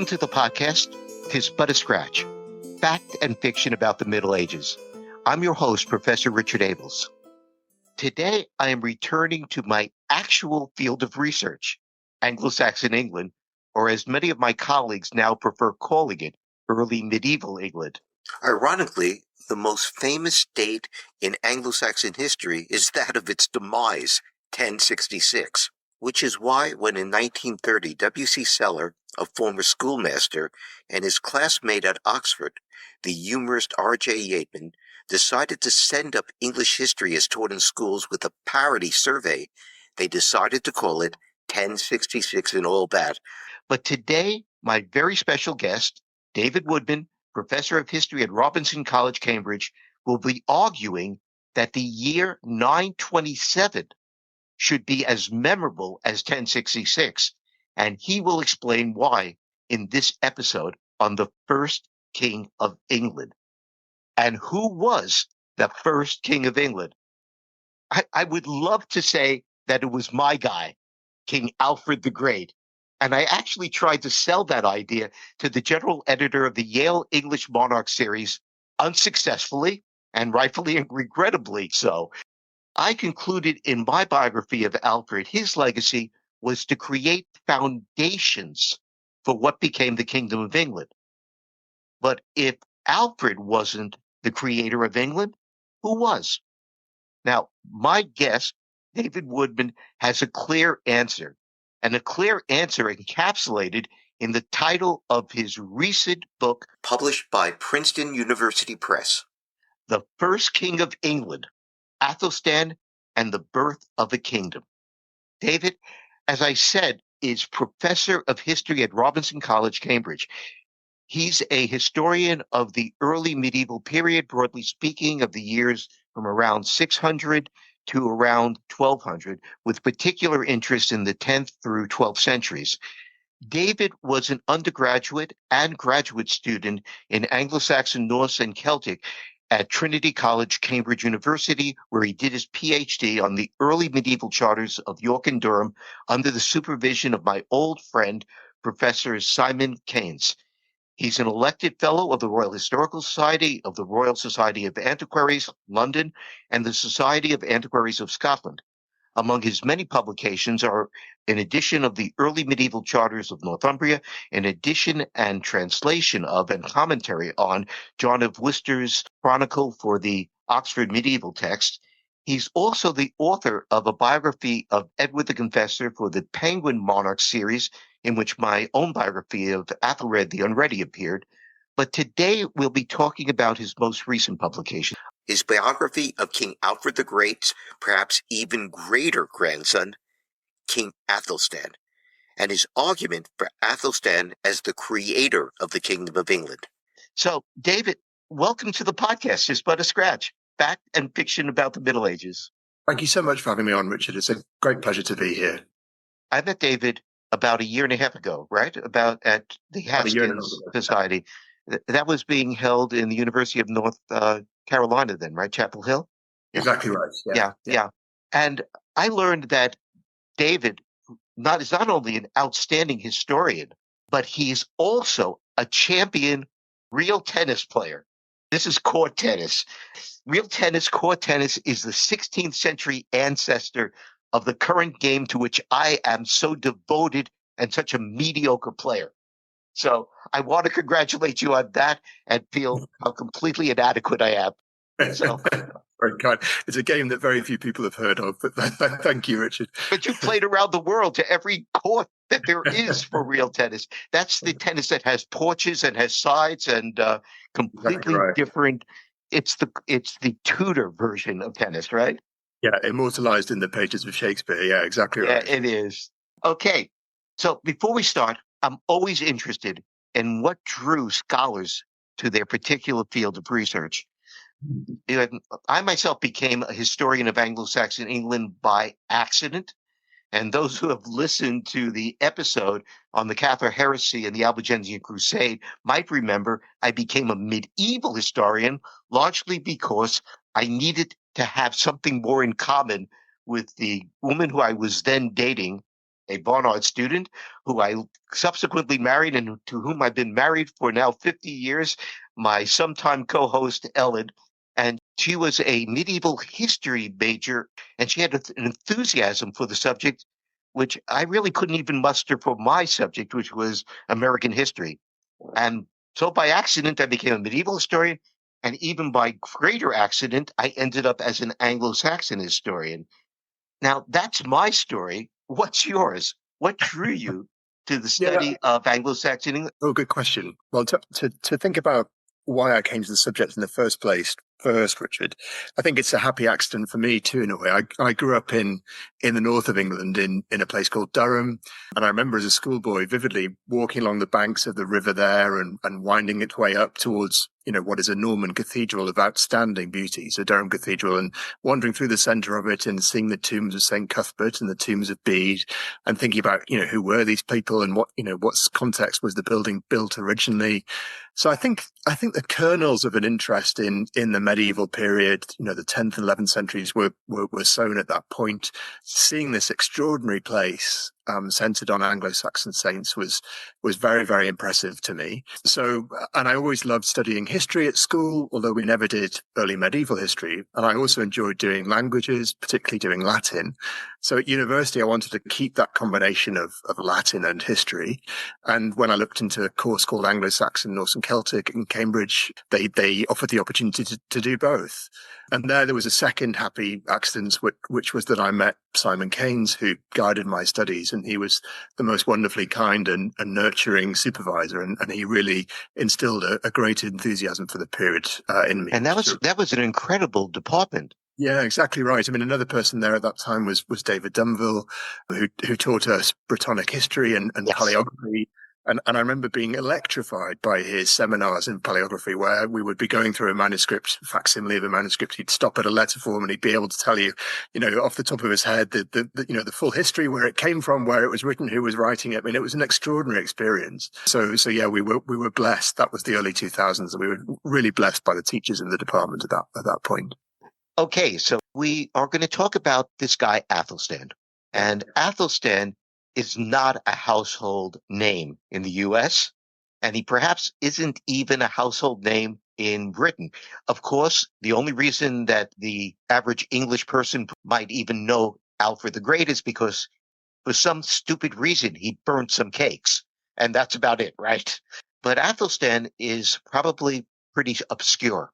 Welcome to the podcast, Tis But a Scratch, fact and fiction about the Middle Ages. I'm your host, Professor Richard Abels. Today, I am returning to my actual field of research, Anglo-Saxon England, or as many of my colleagues now prefer calling it, early medieval England. Ironically, the most famous date in Anglo-Saxon history is that of its demise, 1066, which is why when in 1930 W.C. Sellar, a former schoolmaster, and his classmate at Oxford, the humorist R.J. Yeatman, decided to send up English history as taught in schools with a parody survey, they decided to call it 1066 and all that. But today, my very special guest, David Woodman, professor of history at Robinson College, Cambridge, will be arguing that the year 927 should be as memorable as 1066, and he will explain why in this episode on the first King of England. And who was the first King of England? I would love to say that it was my guy, King Alfred the Great. And I actually tried to sell that idea to the general editor of the Yale English Monarch series unsuccessfully, and rightfully and regrettably so. I concluded in my biography of Alfred, his legacy was to create foundations for what became the Kingdom of England. But if Alfred wasn't the creator of England, who was? Now, my guest, David Woodman, has a clear answer, and a clear answer encapsulated in the title of his recent book published by Princeton University Press, The First King of England, Æthelstan and the Birth of a Kingdom. David, as I said, is professor of history at Robinson College, Cambridge. He's a historian of the early medieval period, broadly speaking, of the years from around 600 to around 1200, with particular interest in the 10th through 12th centuries. David was an undergraduate and graduate student in Anglo-Saxon, Norse, and Celtic at Trinity College, Cambridge University, where he did his PhD on the early medieval charters of York and Durham under the supervision of my old friend, Professor Simon Keynes. He's an elected fellow of the Royal Historical Society, of the Royal Society of Antiquaries, London, and the Society of Antiquaries of Scotland. Among his many publications are an edition of the early medieval charters of Northumbria, an edition and translation of and commentary on John of Worcester's Chronicle for the Oxford medieval text. He's also the author of a biography of Edward the Confessor for the Penguin Monarch series, in which my own biography of Athelred the Unready appeared. But today we'll be talking about his most recent publication, his biography of King Alfred the Great's perhaps even greater grandson, King Æthelstan, and his argument for Æthelstan as the creator of the Kingdom of England. So, David, welcome to the podcast, Just But a Scratch, fact and fiction about the Middle Ages. Thank you so much for having me on, Richard. It's a great pleasure to be here. I met David about a year and a half ago, right? About at the Haskins Society. That was being held in the University of North Carolina then, right? Chapel Hill? Exactly right. Yeah. And I learned that David is not only an outstanding historian, but he's also a champion real tennis player. This is court tennis. Real tennis, court tennis is the 16th century ancestor of the current game to which I am so devoted and such a mediocre player. So I want to congratulate you on that and feel how completely inadequate I am. So, very kind. It's a game that very few people have heard of, but thank you, Richard. But you played around the world to every court that there is for real tennis. That's the tennis that has porches and has sides and completely Exactly right. different. It's the Tudor version of tennis, right? Yeah, immortalized in the pages of Shakespeare. Yeah, exactly right. Yeah, it is. Okay, so before we start, I'm always interested in what drew scholars to their particular field of research. I myself became a historian of Anglo-Saxon England by accident, and those who have listened to the episode on the Catholic heresy and the Albigensian Crusade might remember I became a medieval historian largely because I needed to have something more in common with the woman who I was then dating, a Barnard student who I subsequently married and to whom I've been married for now 50 years, my sometime co-host Ellen. And she was a medieval history major, and she had an enthusiasm for the subject, which I really couldn't even muster for my subject, which was American history. And so by accident, I became a medieval historian. And even by greater accident, I ended up as an Anglo-Saxon historian. Now, that's my story. What's yours? What drew you to the Yeah. study of Anglo-Saxon English? Oh, good question. Well, to think about why I came to the subject in the first place, first, Richard, I think it's a happy accident for me too, in a way. I grew up in the north of England in a place called Durham. And I remember as a schoolboy vividly walking along the banks of the river there and winding its way up towards, what is a Norman cathedral of outstanding beauty. So Durham Cathedral, and wandering through the centre of it and seeing the tombs of St. Cuthbert and the tombs of Bede, and thinking about, who were these people and what context was the building built originally. So I think the kernels of an interest in the medieval period, the 10th and 11th centuries were sown at that point. Seeing this extraordinary place centered on Anglo-Saxon saints was very, very impressive to me. So, and I always loved studying history at school, although we never did early medieval history. And I also enjoyed doing languages, particularly doing Latin. So at university, I wanted to keep that combination of Latin and history. And when I looked into a course called Anglo-Saxon, Norse and Celtic in Cambridge, they offered the opportunity to do both. And there was a second happy accident, which was that I met Simon Keynes, who guided my studies, and he was the most wonderfully kind and nurturing supervisor, and he really instilled a great enthusiasm for the period in me. And that was an incredible department. Yeah, exactly right. I mean, another person there at that time was David Dunville, who taught us Brittonic history and Yes. paleography. And I remember being electrified by his seminars in paleography, where we would be going through a manuscript, facsimile of a manuscript. He'd stop at a letter form and he'd be able to tell you, off the top of his head, the full history, where it came from, where it was written, who was writing it. I mean, it was an extraordinary experience. So yeah, we were blessed. That was the early 2000s, and we were really blessed by the teachers in the department at that point. Okay, so we are going to talk about this guy, Æthelstan. And Æthelstan is not a household name in the US, and he perhaps isn't even a household name in Britain. Of course, the only reason that the average English person might even know Alfred the Great is because for some stupid reason he burned some cakes, and that's about it, right? But Æthelstan is probably pretty obscure.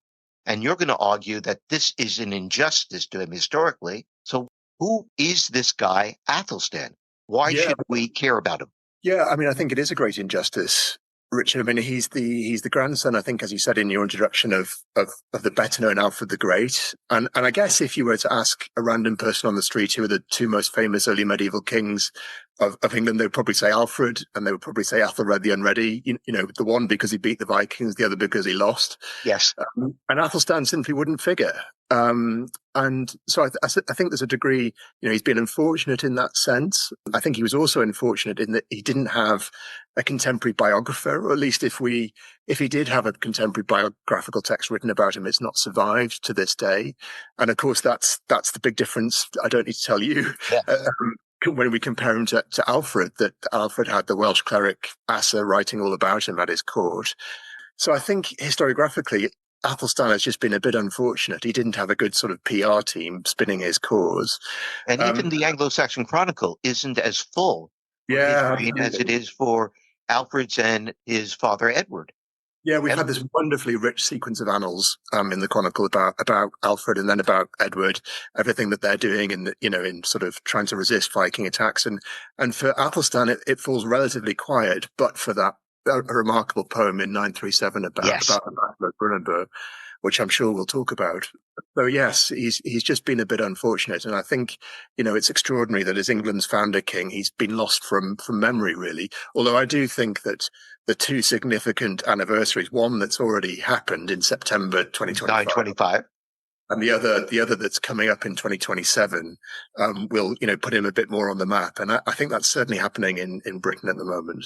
And you're going to argue that this is an injustice to him historically. So who is this guy, Æthelstan? Why should we care about him? Yeah, I mean, I think it is a great injustice, Richard. I mean, he's the grandson, I think, as you said in your introduction, of the better known Alfred the Great. And I guess if you were to ask a random person on the street who are the two most famous early medieval kings of England, they would probably say Alfred, and they would probably say Ethelred the Unready, the one because he beat the Vikings, the other because he lost. Yes. And Æthelstan simply wouldn't figure. And so I think there's a degree, he's been unfortunate in that sense. I think he was also unfortunate in that he didn't have a contemporary biographer, or at least if he did have a contemporary biographical text written about him, it's not survived to this day. And of course, that's the big difference. I don't need to tell you. Yes. When we compare him to Alfred, that Alfred had the Welsh cleric Asa writing all about him at his court. So I think historiographically, Æthelstan has just been a bit unfortunate. He didn't have a good sort of PR team spinning his cause. And even the Anglo-Saxon Chronicle isn't as full as it is for Alfred's and his father, Edward. Yeah, we've had this wonderfully rich sequence of annals in the Chronicle about Alfred and then about Edward, everything that they're doing in sort of trying to resist Viking attacks. And for Æthelstan, it falls relatively quiet, but for that a remarkable poem in 937 about the Battle of Brunanburh, which I'm sure we'll talk about. So yes, he's just been a bit unfortunate. And I think, it's extraordinary that as England's founder king, he's been lost from memory, really. Although I do think that the two significant anniversaries, one that's already happened in September 2025, and the other that's coming up in 2027, will, put him a bit more on the map. And I think that's certainly happening in Britain at the moment.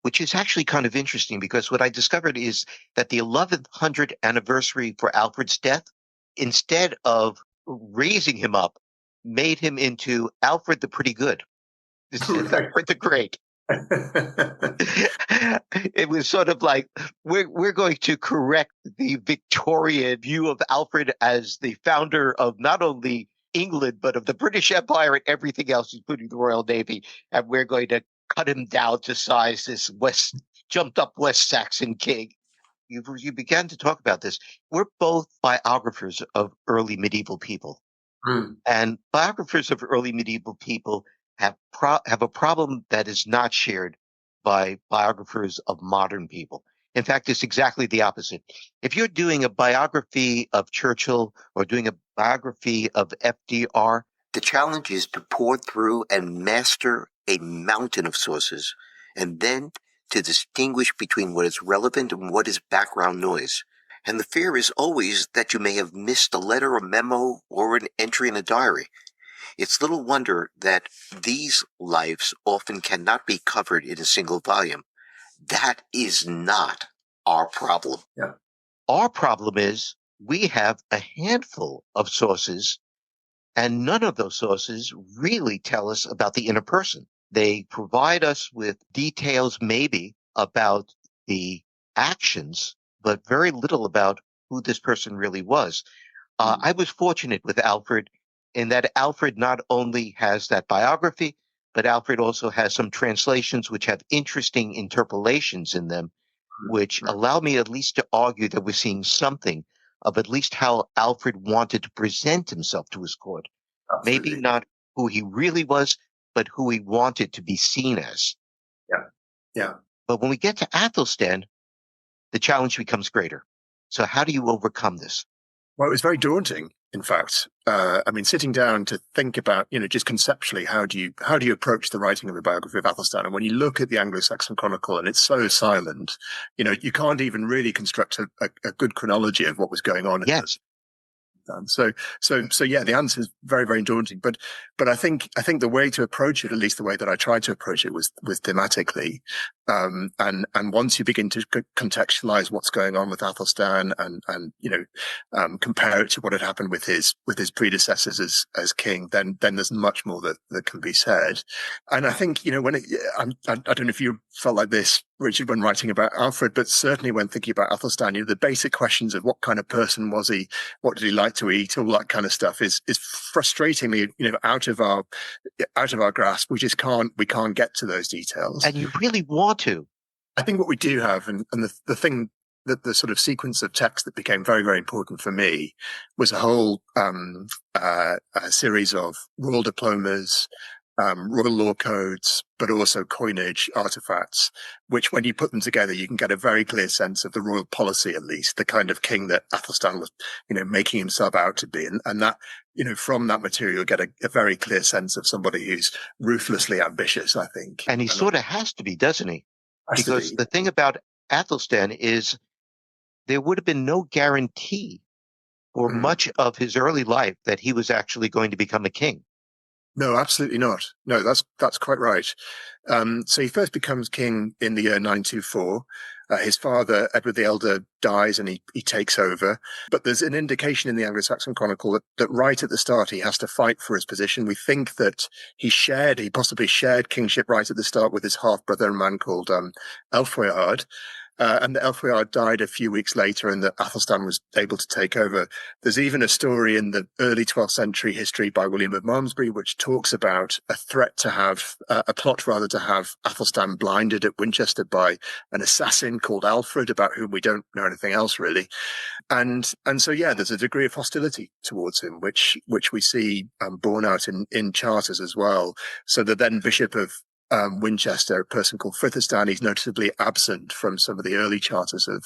Which is actually kind of interesting because what I discovered is that the 1100th anniversary for Alfred's death, instead of raising him up, made him into Alfred the Pretty Good. This is Alfred the Great. It was sort of like we're going to correct the Victorian view of Alfred as the founder of not only England but of the British Empire and everything else, including the Royal Navy, and we're going to cut him down to size this jumped up West Saxon king. You began to talk about this. We're both biographers of early medieval people. And biographers of early medieval people have a problem that is not shared by biographers of modern people. In fact, it's exactly the opposite. If you're doing a biography of Churchill or doing a biography of FDR, the challenge is to pour through and master a mountain of sources, and then to distinguish between what is relevant and what is background noise. And the fear is always that you may have missed a letter, a memo, or an entry in a diary. It's little wonder that these lives often cannot be covered in a single volume. That is not our problem. Yeah. Our problem is we have a handful of sources, and none of those sources really tell us about the inner person. They provide us with details maybe about the actions, but very little about who this person really was. I was fortunate with Alfred in that Alfred not only has that biography, but Alfred also has some translations which have interesting interpolations in them, which allow me at least to argue that we're seeing something of at least how Alfred wanted to present himself to his court. Absolutely. Maybe not who he really was, but who he wanted to be seen as. Yeah. But when we get to Æthelstan, the challenge becomes greater. So how do you overcome this? Well, it was very daunting, in fact. I mean, sitting down to think about, just conceptually, how do you approach the writing of a biography of Æthelstan? And when you look at the Anglo-Saxon Chronicle and it's so silent, you can't even really construct a good chronology of what was going on. Yes. So yeah, the answer is very, very daunting. But I think the way to approach it, at least the way that I tried to approach it, was thematically. And once you begin to contextualize what's going on with Æthelstan and compare it to what had happened with his predecessors as king, then there's much more that can be said. And I think I don't know if you felt like this, Richard, when writing about Alfred, but certainly when thinking about Æthelstan, the basic questions of what kind of person was he, what did he like to eat, all that kind of stuff is frustratingly out of our grasp. We can't get to those details. And you really want to. I think what we do have, and the thing that the sort of sequence of text that became very, very important for me was a whole a series of royal diplomas, royal law codes, but also coinage artifacts, which when you put them together, you can get a very clear sense of the royal policy, at least the kind of king that Æthelstan was, making himself out to be. And that, from that material, you get a very clear sense of somebody who's ruthlessly ambitious, I think. And he sort of has to be, doesn't he? Because the thing about Æthelstan is there would have been no guarantee for much of his early life that he was actually going to become a king. No, absolutely not. No, that's quite right. So he first becomes king in the year 924. His father, Edward the Elder, dies and he takes over. But there's an indication in the Anglo-Saxon Chronicle that right at the start, he has to fight for his position. We think that he possibly shared kingship right at the start with his half-brother, a man called Elfweard. And the Elfweard died a few weeks later and that Æthelstan was able to take over. There's even a story in the early 12th century history by William of Malmesbury, which talks about a plot to have Æthelstan blinded at Winchester by an assassin called Alfred, about whom we don't know anything else really. And so, yeah, there's a degree of hostility towards him, which we see borne out in charters as well. So the then Bishop of Winchester, a person called Æthelstan, he's noticeably absent from some of the early charters of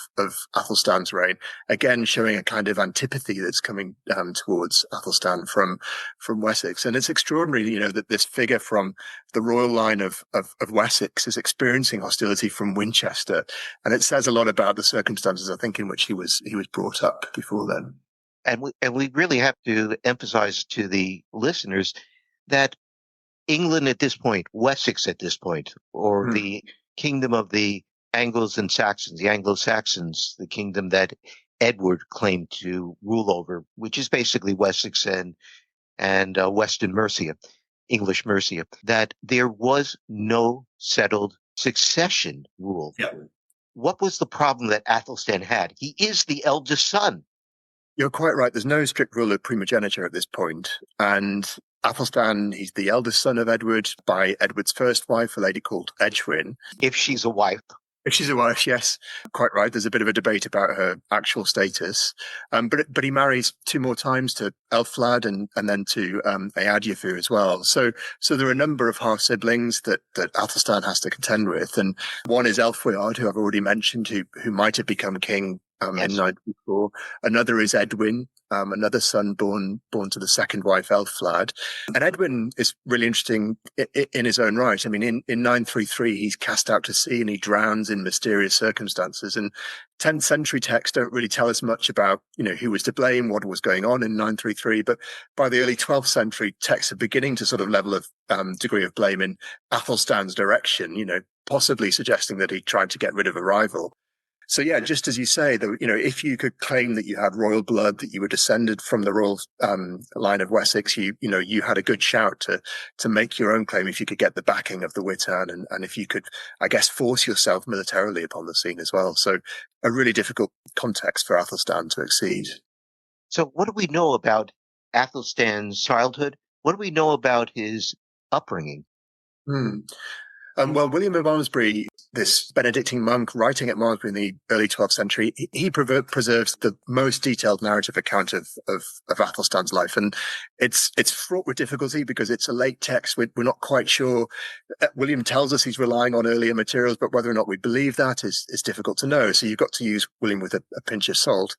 Æthelstan's reign, again showing a kind of antipathy that's coming towards Æthelstan from Wessex. And it's extraordinary, that this figure from the royal line of Wessex is experiencing hostility from Winchester, and it says a lot about the circumstances, I think, in which he was brought up before then. And we really have to emphasize to the listeners that England at this point, Wessex at this point, or the kingdom of the Angles and Saxons, the Anglo-Saxons, the kingdom that Edward claimed to rule over, which is basically Wessex and Western Mercia. English Mercia, that there was no settled succession rule. Yeah. What was the problem that Æthelstan had? He is the eldest son. You're quite right. There's no strict rule of primogeniture at this point. And Æthelstan, he's the eldest son of Edward by Edward's first wife, a lady called Edwin. If she's a wife. If she's a wife, yes, quite right. There's a bit of a debate about her actual status. But he marries two more times, to Elflad and then to Eadgifu as well. So there are a number of half siblings that Æthelstan has to contend with. And one is Elfweard, who I've already mentioned, who might have become king in 924. Another is Edwin, another son born to the second wife, Elflad. And Edwin is really interesting in his own right. I mean, in 933, he's cast out to sea and he drowns in mysterious circumstances. And 10th century texts don't really tell us much about, who was to blame, what was going on in 933. But by the early 12th century, texts are beginning to sort of level of degree of blame in Æthelstan's direction, possibly suggesting that he tried to get rid of a rival. So yeah, just as you say, that if you could claim that you had royal blood, that you were descended from the royal line of Wessex, you had a good shout to make your own claim if you could get the backing of the Witan, and if you could, I guess, force yourself militarily upon the scene as well. So a really difficult context for Æthelstan to exceed. So what do we know about Æthelstan's childhood? What do we know about his upbringing? Well, William of Malmesbury, this Benedictine monk writing at Malmesbury in the early 12th century, he preserves the most detailed narrative account of Æthelstan's life. And it's fraught with difficulty because it's a late text. We're not quite sure. William tells us he's relying on earlier materials, but whether or not we believe that is difficult to know. So you've got to use William with a pinch of salt.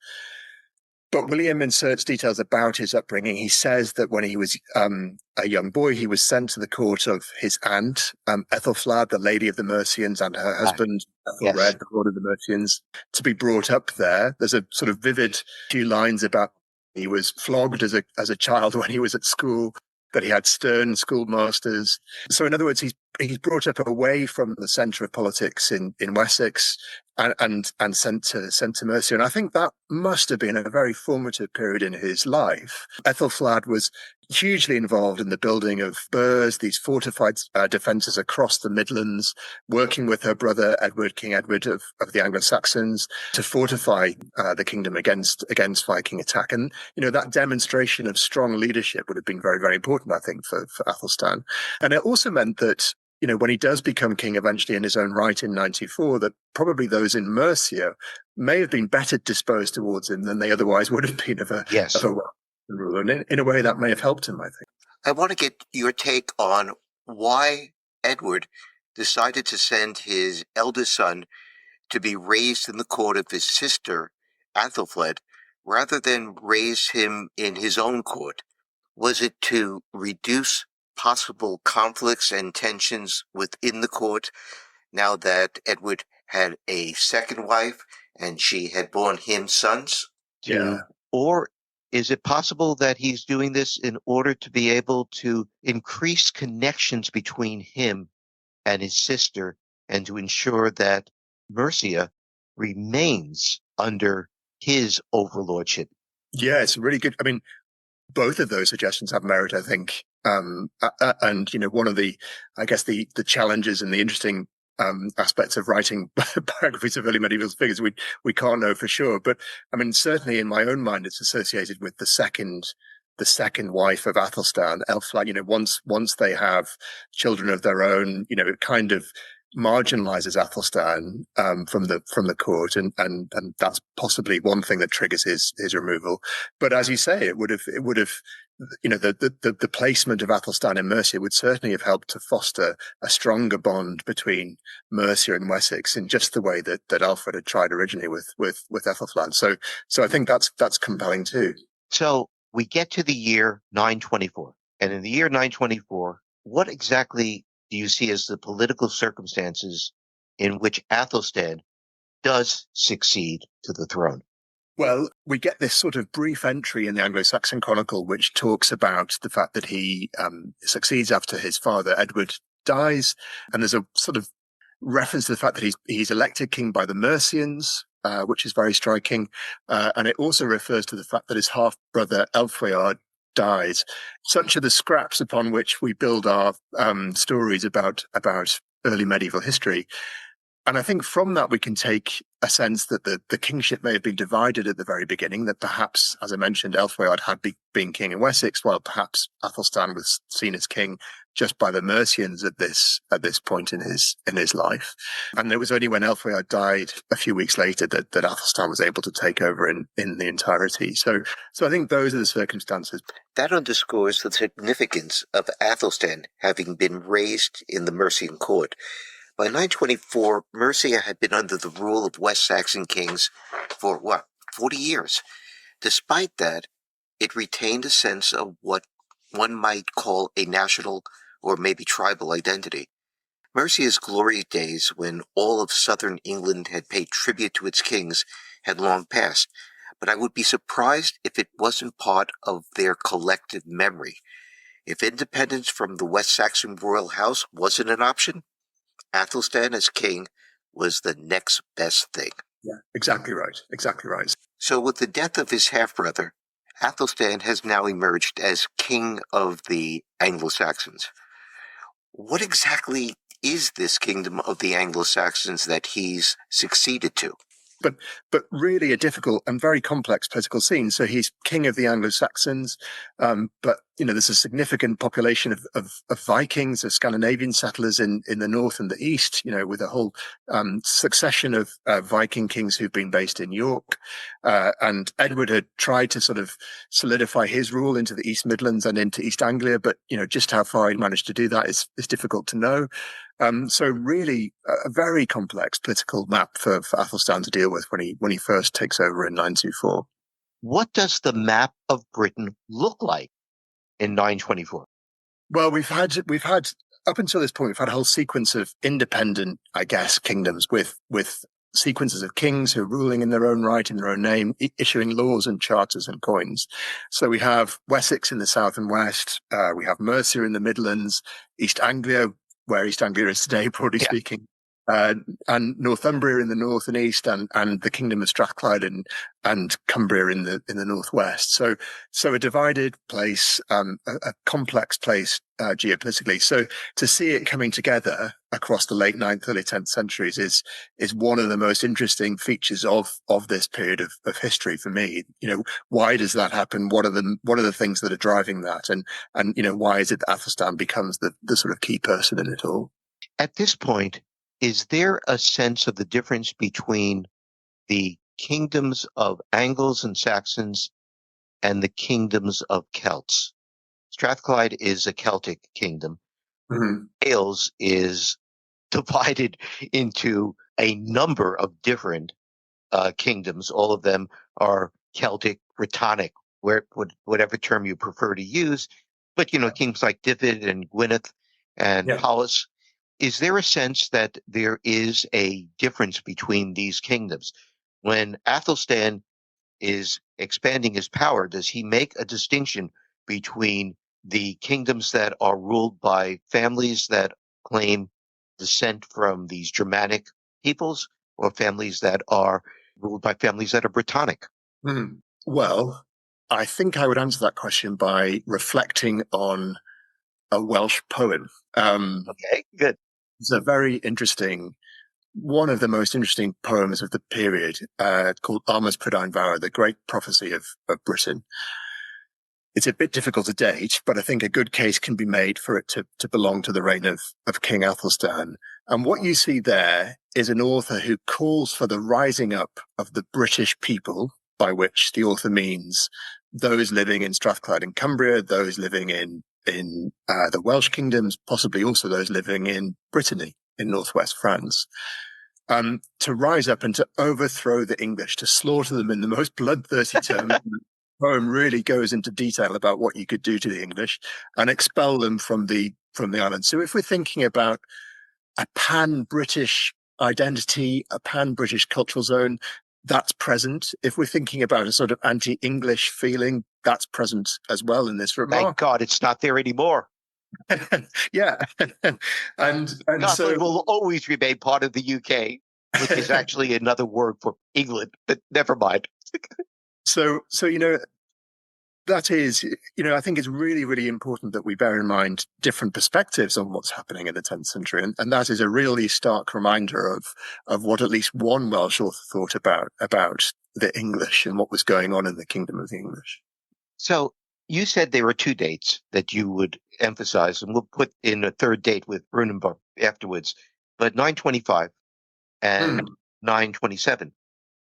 But William inserts details about his upbringing. He says that when he was a young boy, he was sent to the court of his aunt, Æthelflad, the Lady of the Mercians, and her husband, Ethelred, the Lord of the Mercians, to be brought up there. There's a sort of vivid few lines about he was flogged as a child when he was at school, that he had stern schoolmasters. So in other words, he's brought up away from the centre of politics in Wessex and sent to Mercia. And I think that must have been a very formative period in his life. Æthelflad was hugely involved in the building of burhs, these fortified defences across the Midlands, working with her brother Edward, King Edward of the Anglo-Saxons, to fortify the kingdom against Viking attack. And, that demonstration of strong leadership would have been very, very important, I think, for Æthelstan. And it also meant that, when he does become king eventually in his own right in 94, that probably those in Mercia may have been better disposed towards him than they otherwise would have been of a ruler. And in a way, that may have helped him, I think. I want to get your take on why Edward decided to send his eldest son to be raised in the court of his sister, Æthelflaed, rather than raise him in his own court. Was it to reduce possible conflicts and tensions within the court now that Edward had a second wife and she had borne him sons? Yeah. Or is it possible that he's doing this in order to be able to increase connections between him and his sister and to ensure that Mercia remains under his overlordship? Yeah, it's really good. I mean, both of those suggestions have merit, I think. And, one of the challenges and the interesting aspects of writing biographies of early medieval figures, we can't know for sure. But I mean, certainly in my own mind, it's associated with the second wife of Æthelstan, Elflad. Once they have children of their own, it kind of marginalizes Æthelstan from the court, and that's possibly one thing that triggers his removal. But as you say, it would have the placement of Æthelstan in Mercia would certainly have helped to foster a stronger bond between Mercia and Wessex in just the way that Alfred had tried originally with Æthelflaed. So I think that's compelling too. So we get to the year 924, and in the year 924, what exactly do you see as the political circumstances in which Æthelstan does succeed to the throne? Well, we get this sort of brief entry in the Anglo-Saxon Chronicle, which talks about the fact that he succeeds after his father, Edward, dies. And there's a sort of reference to the fact that he's elected king by the Mercians, which is very striking. And it also refers to the fact that his half-brother, Elfweard, dies. Such are the scraps upon which we build our stories about early medieval history. And I think from that, we can take a sense that the kingship may have been divided at the very beginning, that perhaps, as I mentioned, Elfweard had been king in Wessex, while perhaps Æthelstan was seen as king just by the Mercians at this point in his life. And it was only when Elfweard died a few weeks later that Æthelstan was able to take over in the entirety. So I think those are the circumstances. That underscores the significance of Æthelstan having been raised in the Mercian court. By 924, Mercia had been under the rule of West Saxon kings for, 40 years. Despite that, it retained a sense of what one might call a national or maybe tribal identity. Mercia's glory days, when all of southern England had paid tribute to its kings, had long passed, but I would be surprised if it wasn't part of their collective memory. If independence from the West Saxon royal house wasn't an option, Æthelstan as king was the next best thing. Yeah, exactly right. Exactly right. So with the death of his half-brother, Æthelstan has now emerged as king of the Anglo-Saxons. What exactly is this kingdom of the Anglo-Saxons that he's succeeded to? But really a difficult and very complex political scene. So he's king of the Anglo-Saxons, but there's a significant population of Vikings, of Scandinavian settlers in the north and the east. With a whole succession of Viking kings who've been based in York, and Edward had tried to sort of solidify his rule into the East Midlands and into East Anglia, but just how far he managed to do that is difficult to know. So really a very complex political map for Æthelstan to deal with when he first takes over in 924. What does the map of Britain look like in 924? Well, we've had up until this point, we've had a whole sequence of independent, I guess, kingdoms with sequences of kings who are ruling in their own right, in their own name, issuing laws and charters and coins. So we have Wessex in the south and west. We have Mercia in the Midlands, East Anglia, where East Anglia is today, broadly speaking, and Northumbria in the north and east, and the kingdom of Strathclyde and Cumbria in the northwest. So a divided place, a complex place geopolitically. So to see it coming together across the late 9th, early 10th centuries is one of the most interesting features of this period of history for me. Why does that happen? What are the things that are driving that? And why is it that Æthelstan becomes the sort of key person in it all? At this point, is there a sense of the difference between the kingdoms of Angles and Saxons and the kingdoms of Celts? Strathclyde is a Celtic kingdom. Mm-hmm. Wales is divided into a number of different kingdoms. All of them are Celtic, Brittonic, whatever term you prefer to use. But, kings like Dyfed and Gwynedd and Powys. Is there a sense that there is a difference between these kingdoms? When Æthelstan is expanding his power, does he make a distinction between the kingdoms that are ruled by families that claim descent from these Germanic peoples, or families that are ruled by families that are Brittonic? Well, I think I would answer that question by reflecting on a Welsh poem. Okay, good. It's a very interesting, one of the most interesting poems of the period, called Armas Prydain Fawr, the Great Prophecy of Britain. It's a bit difficult to date, but I think a good case can be made for it to belong to the reign of King Æthelstan. And what you see there is an author who calls for the rising up of the British people, by which the author means those living in Strathclyde and Cumbria, those living in the Welsh kingdoms, possibly also those living in Brittany, in northwest France, to rise up and to overthrow the English, to slaughter them in the most bloodthirsty terms. The poem really goes into detail about what you could do to the English and expel them from the island. So if we're thinking about a pan-British identity, a pan-British cultural zone, that's present. If we're thinking about a sort of anti-English feeling, that's present as well in this remark. Thank God it's not there anymore. Yeah. and Scotland so will always remain part of the UK, which is actually another word for England, but never mind. So the that is, I think it's really, really important that we bear in mind different perspectives on what's happening in the 10th century. And that is a really stark reminder of what at least one Welsh author thought about the English and what was going on in the kingdom of the English. So you said there were two dates that you would emphasize, and we'll put in a third date with Brunenberg afterwards, but 925 and 927.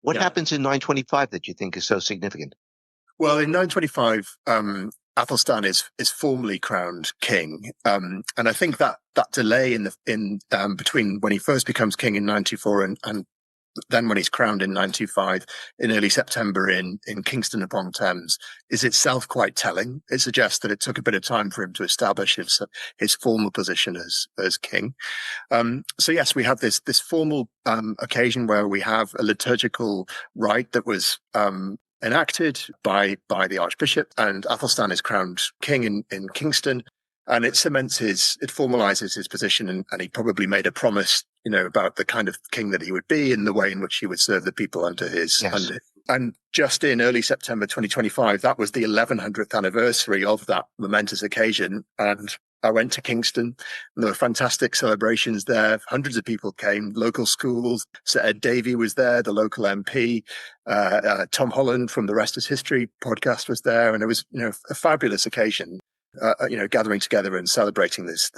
What happens in 925 that you think is so significant? Well, in 925, Æthelstan is formally crowned king, and I think that delay in between when he first becomes king in 94 and then when he's crowned in 925 in early September in Kingston upon Thames is itself quite telling. It suggests that it took a bit of time for him to establish his formal position as king. So yes, we have this formal occasion where we have a liturgical rite that was enacted by the Archbishop, and Æthelstan is crowned king in Kingston, and it formalizes his position, and he probably made a promise, about the kind of king that he would be and the way in which he would serve the people under his. Yes. And just in early September 2025, that was the 1100th anniversary of that momentous occasion, and I went to Kingston, and there were fantastic celebrations there. Hundreds of people came, local schools. Sir Ed Davey was there, the local MP. Tom Holland from the Rest is History podcast was there. And it was, a fabulous occasion, gathering together and celebrating this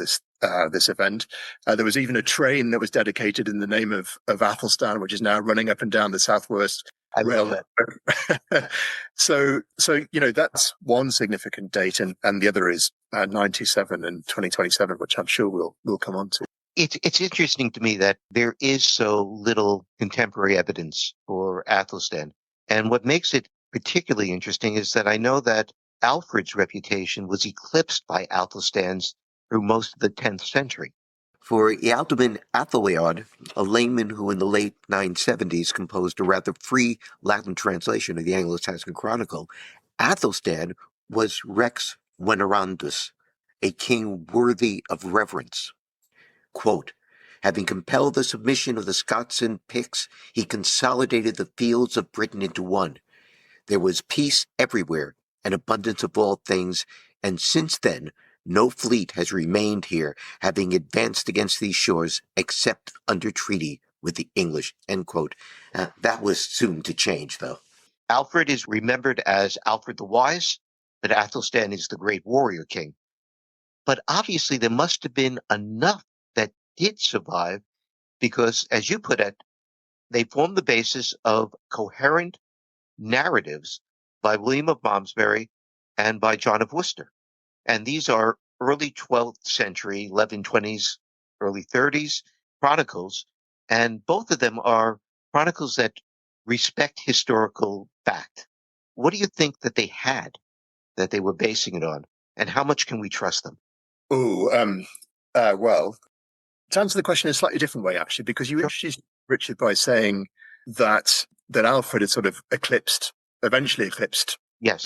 event. There was even a train that was dedicated in the name of Æthelstan, which is now running up and down the Southwest I love that. So that's one significant date, and the other is 97 and 2027, which I'm sure we'll come on to. It's interesting to me that there is so little contemporary evidence for Æthelstan. And what makes it particularly interesting is that I know that Alfred's reputation was eclipsed by Æthelstan's through most of the 10th century. For Yeatman Æthelweard, a layman who in the late 970s composed a rather free Latin translation of the Anglo-Saxon Chronicle, Æthelstan was Rex Venerandus, a king worthy of reverence. Quote, having compelled the submission of the Scots and Picts, he consolidated the fields of Britain into one. There was peace everywhere and abundance of all things, and since then no fleet has remained here, having advanced against these shores, except under treaty with the English. End quote. That was soon to change, though. Alfred is remembered as Alfred the Wise, but Æthelstan is the great warrior king. But obviously there must have been enough that did survive, because, as you put it, they form the basis of coherent narratives by William of Malmesbury and by John of Worcester. And these are early 12th century, 1120s, early 30s chronicles. And both of them are chronicles that respect historical fact. What do you think that they had that they were basing it on? And how much can we trust them? Well, to answer the question in a slightly different way, actually, because you introduced Richard by saying that Alfred had sort of eventually eclipsed Yes.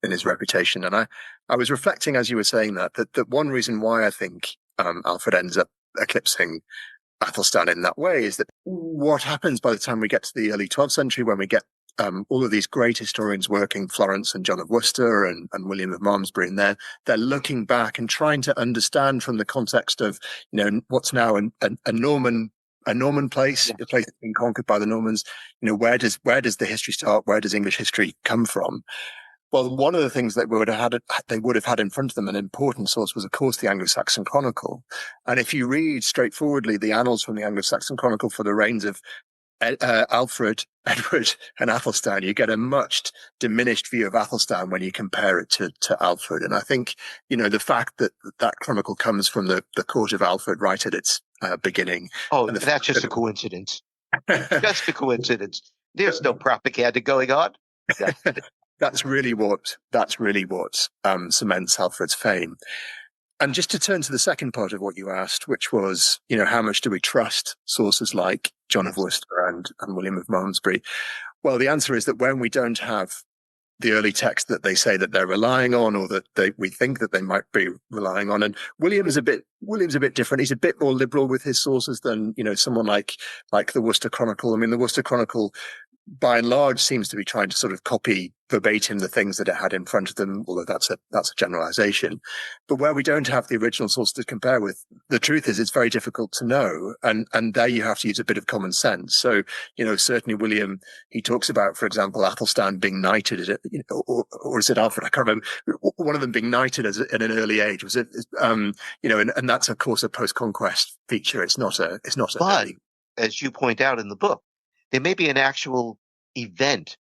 In his reputation. And I was reflecting as you were saying that one reason why I think Alfred ends up eclipsing Æthelstan in that way is that what happens by the time we get to the early 12th century, when we get all of these great historians working, Florence and John of Worcester and William of Malmesbury, and they're looking back and trying to understand from the context of, what's now a Norman place, a place that's been conquered by the Normans. Where does the history start? Where does English history come from? Well, one of the things that they would have had in front of them, an important source, was, of course, the Anglo-Saxon Chronicle. And if you read straightforwardly the annals from the Anglo-Saxon Chronicle for the reigns of Alfred, Edward, and Æthelstan, you get a much diminished view of Æthelstan when you compare it to Alfred. And I think, the fact that chronicle comes from the court of Alfred right at its beginning. Oh, that's just a coincidence. Just a coincidence. There's no propaganda going on. That's really what cements Alfred's fame. And just to turn to the second part of what you asked, which was, how much do we trust sources like John of Worcester and William of Malmesbury? Well, the answer is that when we don't have the early text that they say that they're relying on, or that we think that they might be relying on, and William's a bit different. He's a bit more liberal with his sources than, someone like the Worcester Chronicle. I mean, the Worcester Chronicle by and large seems to be trying to sort of copy verbatim the things that it had in front of them, although that's a generalization. But where we don't have the original source to compare with, the truth is it's very difficult to know. And there you have to use a bit of common sense. So, certainly William, he talks about, for example, Æthelstan being knighted, or is it Alfred? I can't remember. One of them being knighted at an early age. Was it, and that's of course a post-conquest feature. It's not an But early. as you point out in the book, there may be an actual event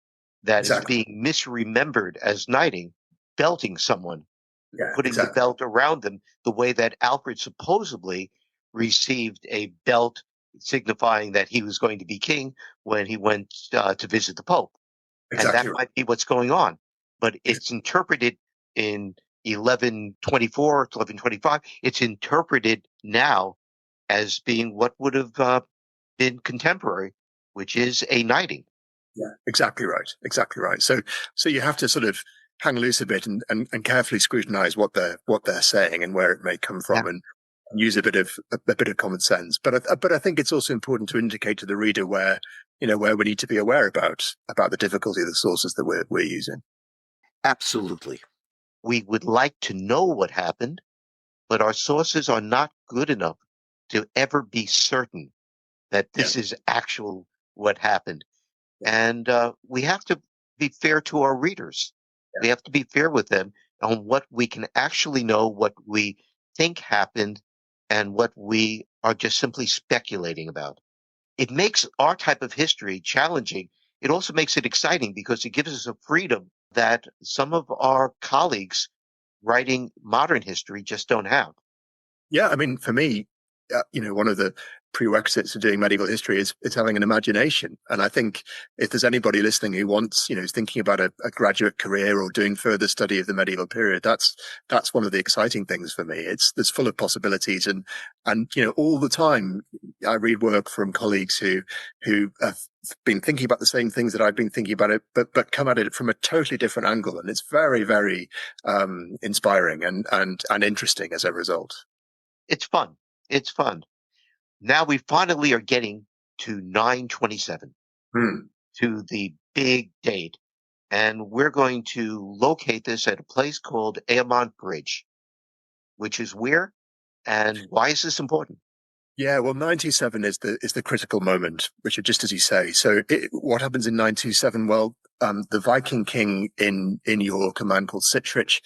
that is Exactly. being misremembered as knighting, belting someone, Yeah, putting the exactly. belt around them, the way that Alfred supposedly received a belt signifying that he was going to be king when he went to visit the Pope. And that Exactly right. might be what's going on. But it's interpreted in 1124 to 1125. It's interpreted now as being what would have been contemporary, which is a knighting. Yeah, exactly right. Exactly right. So you have to sort of hang loose a bit and carefully scrutinize what they're saying and where it may come Yeah, from, and use a bit of common sense. But I think it's also important to indicate to the reader where we need to be aware about the difficulty of the sources that we're using. absolutely. We would like to know what happened, but our sources are not good enough to ever be certain that Yeah. this is actual what happened. And we have to be fair to our readers. Yeah. We have to be fair with them on what we can actually know, what we think happened, and what we are just simply speculating about. It makes our type of history challenging. It also makes it exciting because it gives us a freedom that some of our colleagues writing modern history just don't have. Yeah, I mean, for me, one of the prerequisites of doing medieval history is having an imagination. And I think if there's anybody listening who wants, is thinking about a graduate career or doing further study of the medieval period, that's one of the exciting things for me. It's full of possibilities, and all the time I read work from colleagues who have been thinking about the same things that I've been thinking about it, but come at it from a totally different angle, and it's very, very inspiring and interesting as a result. It's fun. It's fun. Now we finally are getting to 927, Hmm. to the big date. And we're going to locate this at a place called Airmont Bridge, which is where and why is this important? Yeah, well, 927 is the critical moment, Richard, just as you say. So what happens in 927? Well, the Viking king in York, a man called Sihtric,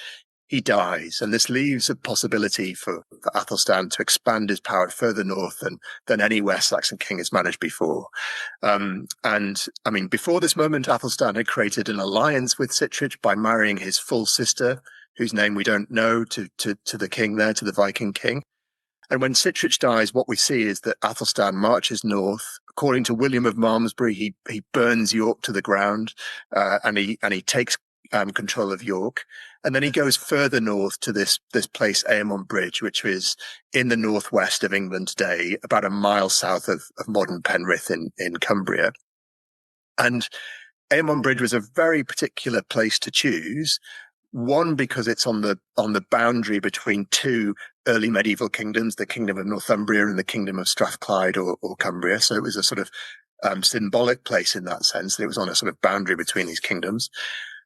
he dies, and this leaves a possibility for Athelstan to expand his power further north than any West Saxon king has managed before. And I mean, before this moment, Athelstan had created an alliance with Sihtric by marrying his full sister, whose name we don't know, to the king there, to the Viking king. And when Sihtric dies, what we see is that Athelstan marches north. According to William of Malmesbury, he burns York to the ground, and he takes control of York. And then he goes further north to this place, Airmont Bridge, which is in the northwest of England today, about a mile south of modern Penrith in Cumbria. And Airmont Bridge was a very particular place to choose. One, because it's on the boundary between two early medieval kingdoms, the kingdom of Northumbria and the kingdom of Strathclyde or Cumbria. So it was a sort of symbolic place in that sense, that it was on a sort of boundary between these kingdoms.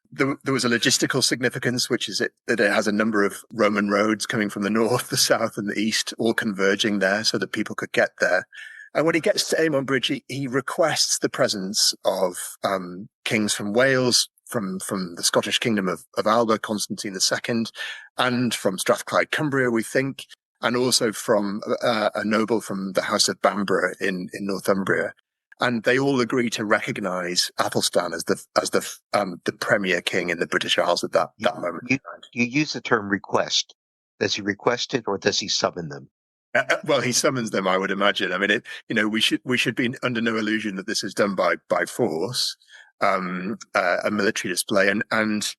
There was a logistical significance, which is that it has a number of Roman roads coming from the north, the south, and the east, all converging there so that people could get there. And when he gets to Airmont Bridge, he requests the presence of kings from Wales, from the Scottish kingdom of Alba, Constantine II, and from Strathclyde, Cumbria, we think, and also from a noble from the House of Bamborough in Northumbria. And they all agree to recognise Athelstan as the premier king in the British Isles at that You, moment. you, you use the term request. Does he request it or does he summon them? Well, he summons them, I would imagine. I mean, we should be under no illusion that this is done by force, a military display, and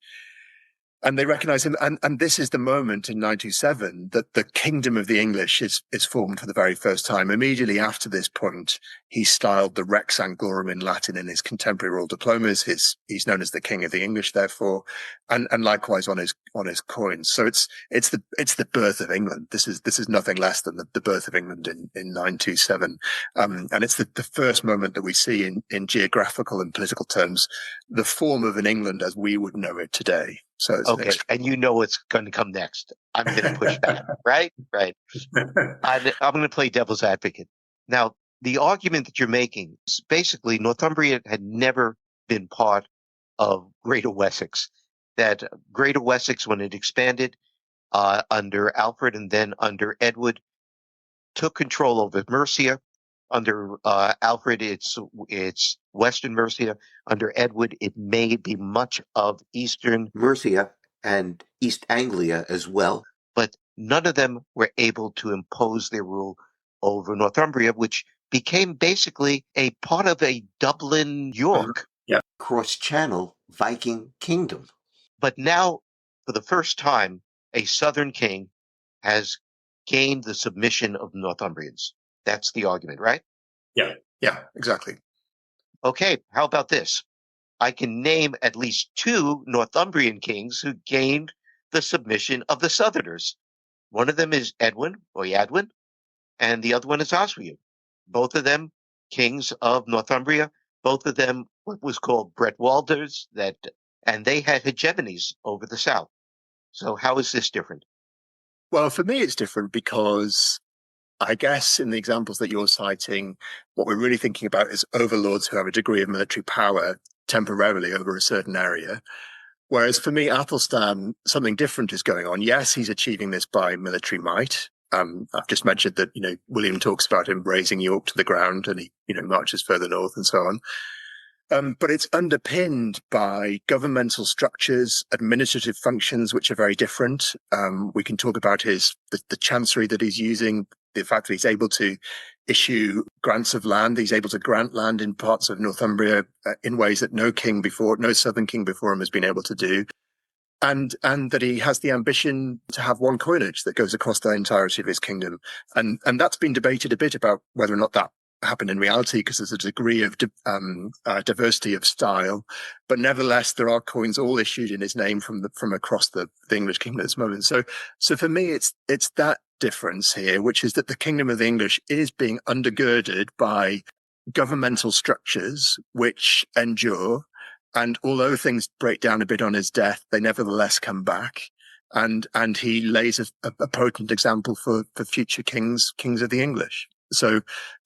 And they recognize him. And this is the moment in 927 that the kingdom of the English is formed for the very first time. Immediately after this point, he's styled the Rex Anglorum in Latin in his contemporary royal diplomas. He's known as the King of the English, therefore, and likewise on his coins. So it's the birth of England. This is nothing less than the birth of England in 927. And it's the first moment that we see in geographical and political terms, the form of an England as we would know it today. So it's Okay, and you know what's going to come next. I'm going to push back, right? Right. I'm going to play devil's advocate. Now, the argument that you're making is basically Northumbria had never been part of Greater Wessex. That Greater Wessex, when it expanded under Alfred and then under Edward, took control over Mercia. Under Alfred, it's Western Mercia. Under Edward, it may be much of Eastern Mercia and East Anglia as well. But none of them were able to impose their rule over Northumbria, which became basically a part of a Dublin, York, cross-channel Viking kingdom. But now, for the first time, a southern king has gained the submission of the Northumbrians. That's the argument, right? Yeah, exactly. Okay, how about this? I can name at least two Northumbrian kings who gained the submission of the Southerners. One of them is Edwin or Yeatman, and the other one is Oswiu. Both of them kings of Northumbria. Both of them what was called Bretwalders, and they had hegemonies over the South. So how is this different? Well, for me, it's different because I guess in the examples that you're citing, what we're really thinking about is overlords who have a degree of military power temporarily over a certain area. Whereas for me, Æthelstan, something different is going on. Yes, he's achieving this by military might. I've just mentioned that, William talks about him razing York to the ground and he, marches further north and so on. But it's underpinned by governmental structures, administrative functions, which are very different. We can talk about the chancery that he's using, the fact that he's able to issue grants of land. He's able to grant land in parts of Northumbria in ways that no southern king before him has been able to do. And that he has the ambition to have one coinage that goes across the entirety of his kingdom. And that's been debated a bit about whether or not that happened in reality, because there's a degree of diversity of style, but nevertheless there are coins all issued in his name from across the English kingdom at this moment. So for me, it's that difference here, which is that the kingdom of the English is being undergirded by governmental structures which endure, and although things break down a bit on his death, they nevertheless come back. And he lays a potent example for future kings of the English. So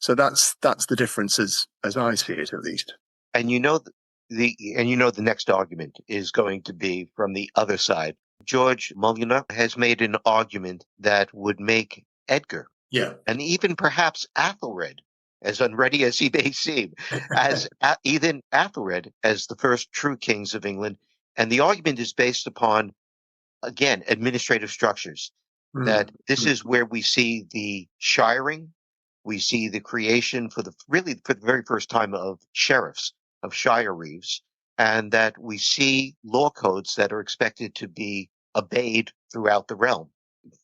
that's the difference as I see it, at least. And the next argument is going to be from the other side. George Mulliner has made an argument that would make Edgar, and even perhaps Athelred, as unready as he may seem, as even Athelred as the first true kings of England. And the argument is based upon, again, administrative structures. That this is where we see the shiring. We see the creation for the very first time of sheriffs, of shire reeves, and that we see law codes that are expected to be obeyed throughout the realm.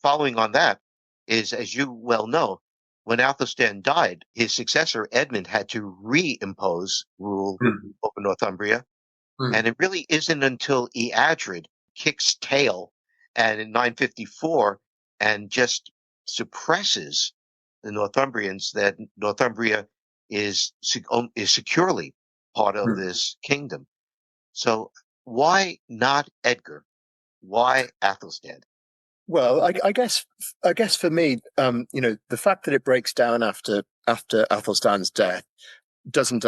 Following on that is, as you well know, when Æthelstan died, his successor Edmund had to reimpose rule over Northumbria. And it really isn't until Eadred kicks tail and in 954 and just suppresses the Northumbrians that Northumbria is securely part of this kingdom. So why not Edgar? Why Æthelstan? Well, I guess for me, the fact that it breaks down after Æthelstan's death doesn't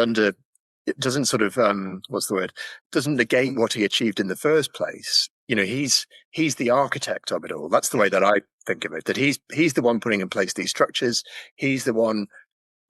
negate what he achieved in the first place. He's the architect of it all. That's the way that I think of it, that he's the one putting in place these structures. He's the one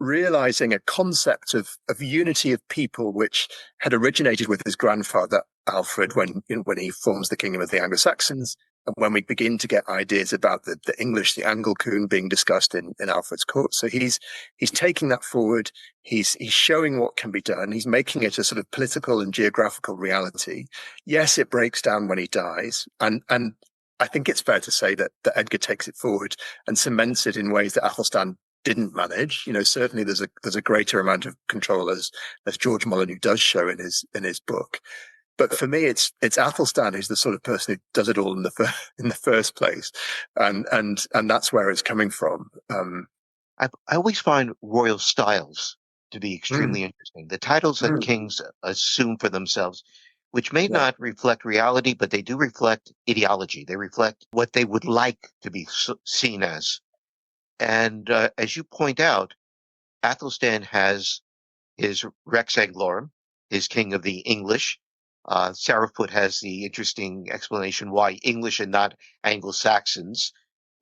realizing a concept of unity of people, which had originated with his grandfather Alfred when he forms the kingdom of the Anglo-Saxons. and when we begin to get ideas about the English, the Anglo-Saxon being discussed in Alfred's court. So he's taking that forward. He's showing what can be done. He's making it a sort of political and geographical reality. Yes, it breaks down when he dies. And I think it's fair to say that Edgar takes it forward and cements it in ways that Æthelstan didn't manage. Certainly there's a greater amount of control as George Molyneux does show in his book. But for me, it's Æthelstan who's the sort of person who does it all in the first place, and that's where it's coming from. I always find royal styles to be extremely interesting. The titles that kings assume for themselves, which may not reflect reality, but they do reflect ideology. They reflect what they would like to be seen as. And as you point out, Æthelstan has his Rex Anglorum, his king of the English. Sarah Foote has the interesting explanation why English and not Anglo-Saxons.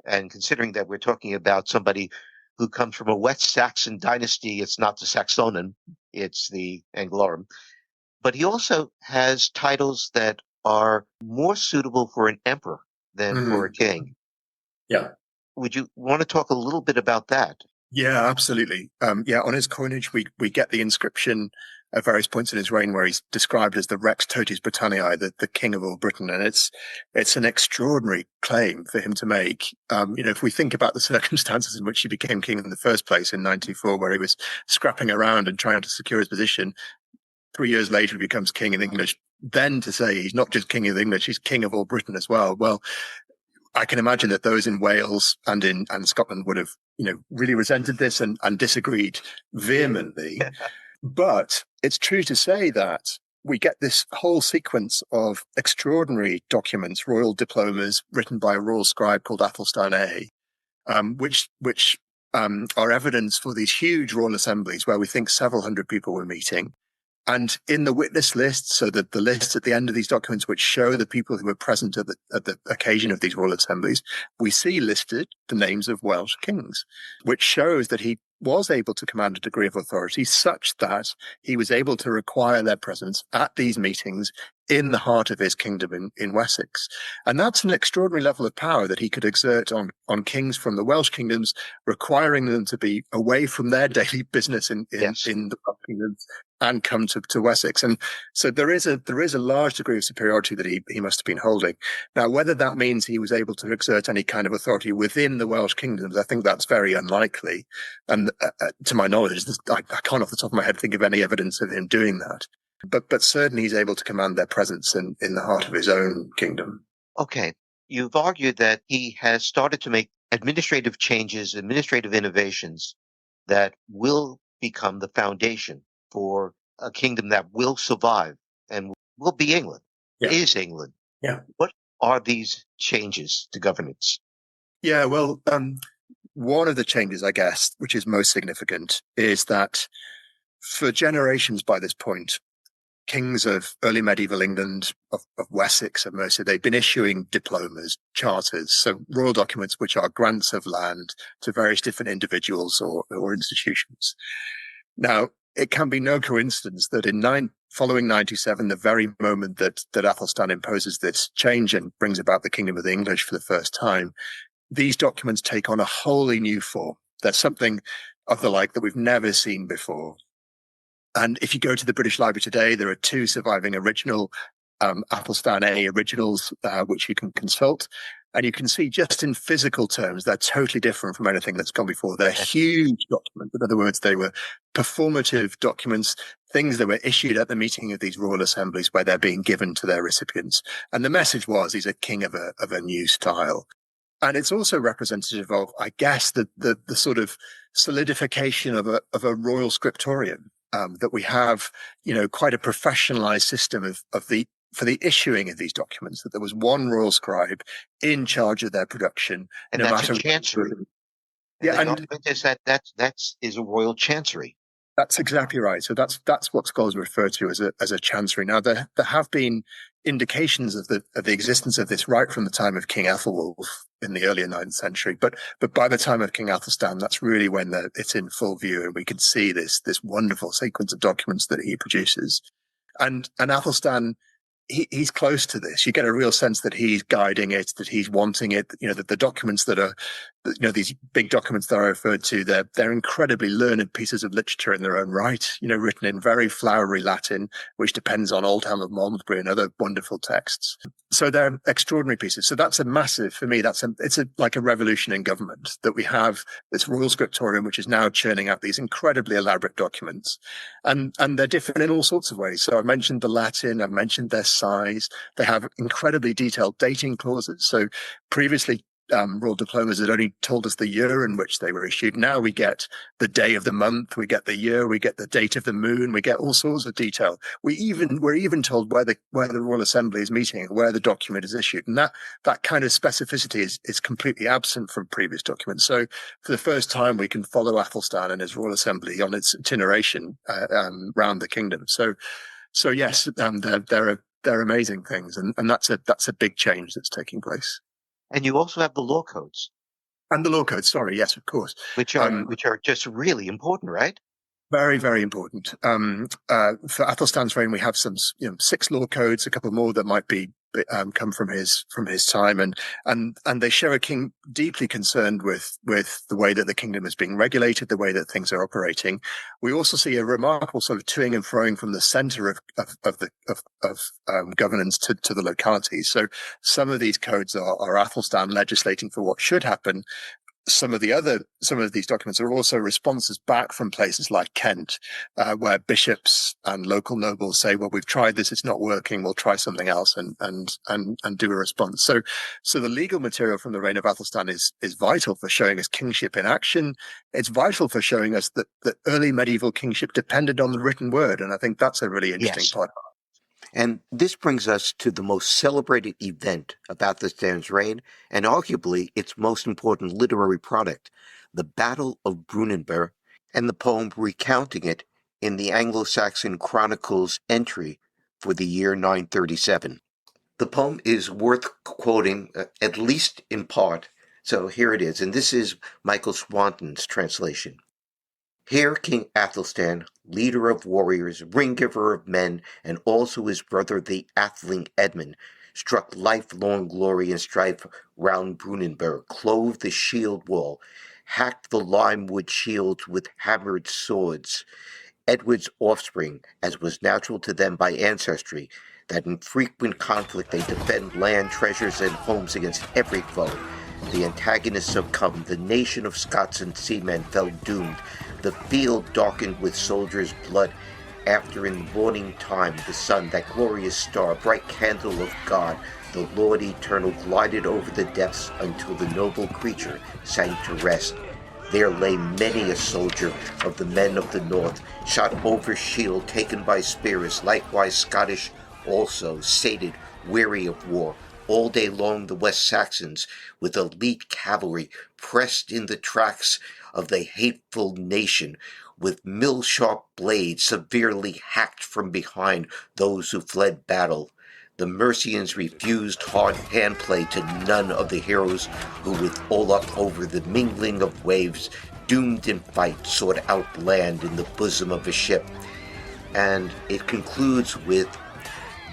And considering that we're talking about somebody who comes from a West Saxon dynasty, it's not the Saxonen, it's the Anglorum. But he also has titles that are more suitable for an emperor than for a king. Yeah. Would you want to talk a little bit about that? Yeah, absolutely. On his coinage, we get the inscription at various points in his reign where he's described as the Rex Totis Britanniae, the king of all Britain. And it's an extraordinary claim for him to make. If we think about the circumstances in which he became king in the first place in 94, where he was scrapping around and trying to secure his position, 3 years later, he becomes king of English. Then to say he's not just king of English, he's king of all Britain as well. Well, I can imagine that those in Wales and Scotland would have, really resented this and disagreed vehemently. But it's true to say that we get this whole sequence of extraordinary documents, royal diplomas written by a royal scribe called Æthelstan A, which are evidence for these huge royal assemblies where we think several hundred people were meeting. And in the witness list, so that the lists at the end of these documents, which show the people who were present at the occasion of these royal assemblies, we see listed the names of Welsh kings, which shows that he was able to command a degree of authority such that he was able to require their presence at these meetings in the heart of his kingdom in Wessex. And that's an extraordinary level of power that he could exert on kings from the Welsh kingdoms, requiring them to be away from their daily business in the Welsh kingdoms and come to Wessex. And so there is a large degree of superiority that he must have been holding. Now, whether that means he was able to exert any kind of authority within the Welsh kingdoms, I think that's very unlikely. And to my knowledge, I can't off the top of my head think of any evidence of him doing that. But certainly he's able to command their presence in the heart of his own kingdom. Okay. You've argued that he has started to make administrative changes, administrative innovations that will become the foundation for a kingdom that will survive and will be England, is England. Yeah. What are these changes to governance? Yeah, well, one of the changes, I guess, which is most significant, is that for generations by this point, kings of early medieval England, of Wessex and Mercia, they've been issuing diplomas, charters, so royal documents which are grants of land to various different individuals or institutions. Now, it can be no coincidence that following 97, the very moment that Æthelstan imposes this change and brings about the kingdom of the English for the first time, these documents take on a wholly new form. There's something of the like that we've never seen before. And if you go to the British Library today, there are 2 surviving original Æthelstan A originals, which you can consult. And you can see just in physical terms, they're totally different from anything that's gone before. They're huge documents. In other words, they were performative documents, things that were issued at the meeting of these royal assemblies where they're being given to their recipients. And the message was, he's a king of a new style. And it's also representative of, I guess, the sort of solidification of a royal scriptorium, that we have, quite a professionalized system for the issuing of these documents, that there was one royal scribe in charge of their production. And that's a chancery. And that is a royal chancery. That's exactly right. So that's what scholars refer to as a chancery. Now, there have been indications of the existence of this right from the time of King Æthelwulf in the earlier 9th century. But by the time of King Æthelstan, that's really when it's in full view, and we can see this wonderful sequence of documents that he produces. And Æthelstan, he's close to this. You get a real sense that he's guiding it, that he's wanting it. That the documents that are, these big documents that I referred to, they're incredibly learned pieces of literature in their own right. Written in very flowery Latin, which depends on Oldham of Malmesbury and other wonderful texts. So they're extraordinary pieces. So that's a massive, for me, it's like a revolution in government that we have this Royal Scriptorium, which is now churning out these incredibly elaborate documents. And they're different in all sorts of ways. So I mentioned the Latin, I mentioned their size. They have incredibly detailed dating clauses. So previously, royal diplomas had only told us the year in which they were issued. Now we get the day of the month, we get the year, we get the date of the moon, we get all sorts of detail. We're even told where the Royal Assembly is meeting and where the document is issued. And that kind of specificity is completely absent from previous documents. So for the first time, we can follow Æthelstan and his Royal Assembly on its itineration round the kingdom. So yes, they're amazing things, and that's a big change that's taking place. And you also have the law codes. And the law codes, sorry, yes, of course. Which are just really important, right? Very, very important. For Æthelstan's reign, we have some, 6 law codes, a couple more that might be come from his time, and they show a king deeply concerned with the way that the kingdom is being regulated, the way that things are operating. We also see a remarkable sort of toing and froing from the centre of governance to the localities. So some of these codes are Æthelstan legislating for what should happen. Some of these documents are also responses back from places like Kent, where bishops and local nobles say, "Well, we've tried this; it's not working. We'll try something else," and do a response. So the legal material from the reign of Æthelstan is vital for showing us kingship in action. It's vital for showing us that early medieval kingship depended on the written word, and I think that's a really interesting part. And this brings us to the most celebrated event of Æthelstan's reign, and arguably its most important literary product, the Battle of Brunanburh, and the poem recounting it in the Anglo-Saxon Chronicles entry for the year 937. The poem is worth quoting, at least in part, so here it is, and this is Michael Swanton's translation. Here King Æthelstan, leader of warriors, ring-giver of men, and also his brother the atheling Edmund, struck lifelong glory and strife round Brunanburh, clove the shield wall, hacked the lime-wood shields with hammered swords. Edward's offspring, as was natural to them by ancestry, that in frequent conflict they defend land, treasures, and homes against every foe. The antagonists succumbed, the nation of Scots and seamen fell doomed, the field darkened with soldiers' blood, after in the morning time the sun, that glorious star, bright candle of God, the Lord eternal, glided over the depths until the noble creature sank to rest. There lay many a soldier of the men of the north, shot over shield, taken by spears, likewise Scottish also, sated, weary of war. All day long the West Saxons, with elite cavalry, pressed in the tracks of the hateful nation, with mill-sharp blades severely hacked from behind those who fled battle. The Mercians refused hard handplay to none of the heroes who with Olaf over the mingling of waves, doomed in fight, sought out land in the bosom of a ship. And it concludes with,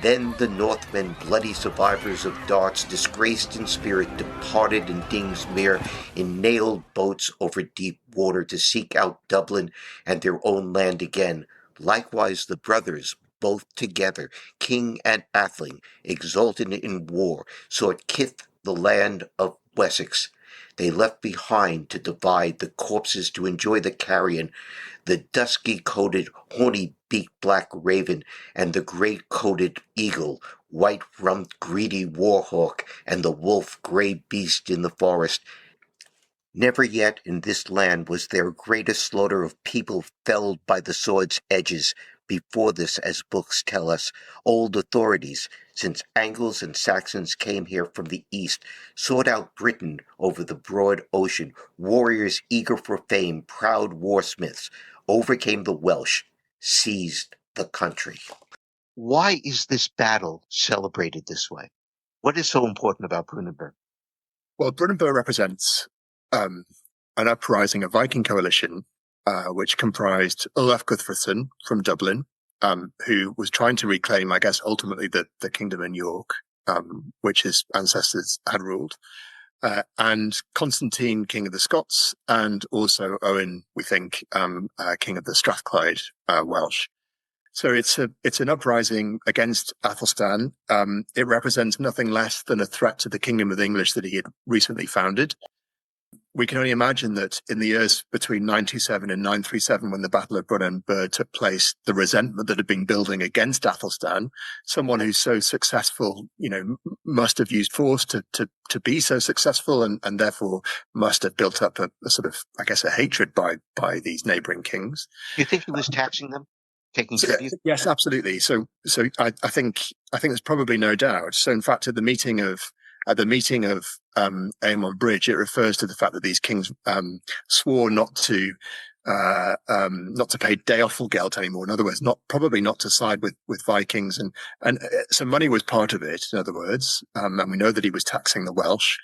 then the Northmen, bloody survivors of darts, disgraced in spirit, departed in Dingsmere in nailed boats over deep water to seek out Dublin and their own land again. Likewise the brothers, both together, king and atheling, exultant in war, sought Kith, the land of Wessex. They left behind to divide the corpses to enjoy the carrion, the dusky-coated, horny-beaked black raven, and the gray-coated eagle, white-rumped, greedy warhawk, and the wolf, gray beast in the forest. Never yet in this land was there greater slaughter of people felled by the sword's edges. Before this, as books tell us, old authorities, since Angles and Saxons came here from the east, sought out Britain over the broad ocean, warriors eager for fame, proud warsmiths, overcame the Welsh, seized the country. Why is this battle celebrated this way? What is so important about Brunanburh? Well, Brunanburh represents an uprising, a Viking coalition, which comprised Olaf Guthferthson from Dublin, who was trying to reclaim, I guess, ultimately the kingdom in York, which his ancestors had ruled. And Constantine, King of the Scots, and also Owen, we think, King of the Strathclyde Welsh. So it's an uprising against Æthelstan. It represents nothing less than a threat to the kingdom of the English that he had recently founded. We can only imagine that in the years between 927 and 937, when the Battle of Brunanburh took place, the resentment that had been building against Æthelstan, someone who's so successful, must have used force to be so successful, and therefore must have built up a sort of, I guess, a hatred by these neighboring kings. You think he was taxing them, taking tribute? Yes, absolutely. So I think there's probably no doubt. So in fact, at the meeting of Aymon Bridge, it refers to the fact that these kings swore not to pay Deoffelgeld anymore. In other words, probably not to side with Vikings, and so money was part of it. In other words, and we know that he was taxing the Welsh.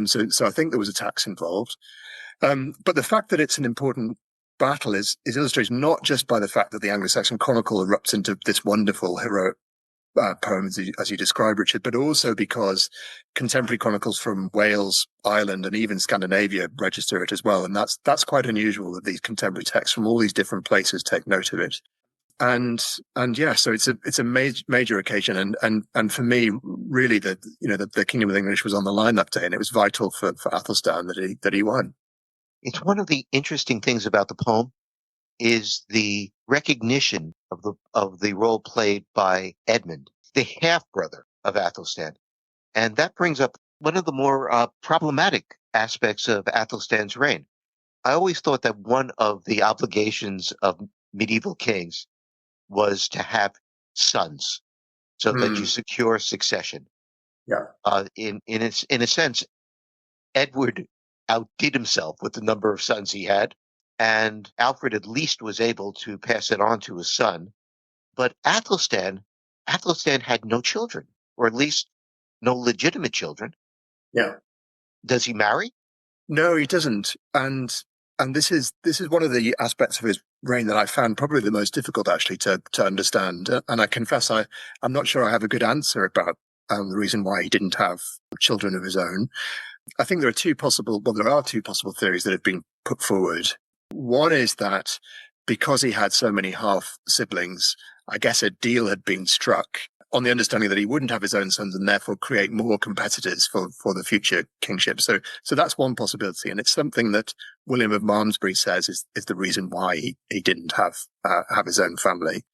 So I think there was a tax involved. But the fact that it's an important battle is illustrated not just by the fact that the Anglo-Saxon Chronicle erupts into this wonderful heroic poem, as you described, Richard, but also because contemporary chronicles from Wales, Ireland, and even Scandinavia register it as well. And that's quite unusual that these contemporary texts from all these different places take note of it. And yeah, so it's a major occasion, and for me, really, the Kingdom of the English was on the line that day, and it was vital for Æthelstan that he won. It's one of the interesting things about the poem is the recognition of the role played by Edmund, the half brother of Æthelstan, and that brings up one of the more problematic aspects of Æthelstan's reign. I always thought that one of the obligations of medieval kings was to have sons, so that you secure succession. Yeah. In a sense, Edward outdid himself with the number of sons he had, and Alfred at least was able to pass it on to his son. But Æthelstan had no children, or at least no legitimate children. Yeah. Does he marry? No, he doesn't. And this is one of the aspects of his reign that I found probably the most difficult actually to understand. And I confess I'm not sure I have a good answer about the reason why he didn't have children of his own. I think there are two possible theories that have been put forward. One is that because he had so many half siblings, I guess a deal had been struck on the understanding that he wouldn't have his own sons and therefore create more competitors for the future kingship. So that's one possibility. And it's something that William of Malmesbury says is the reason why he didn't have his own family.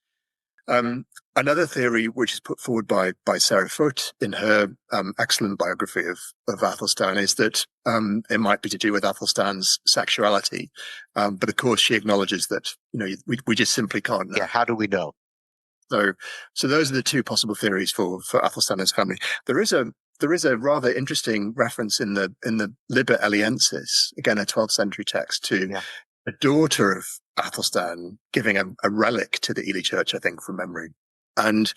Another theory, which is put forward by Sarah Foote in her excellent biography of Æthelstan, is that it might be to do with Æthelstan's sexuality. But of course, she acknowledges that we just simply can't know. Yeah, how do we know? So those are the two possible theories for Æthelstan and his family. There is a rather interesting reference in the Liber Eliensis, again a 12th century text, to a daughter of Æthelstan giving a relic to the Ely Church, I think, from memory. And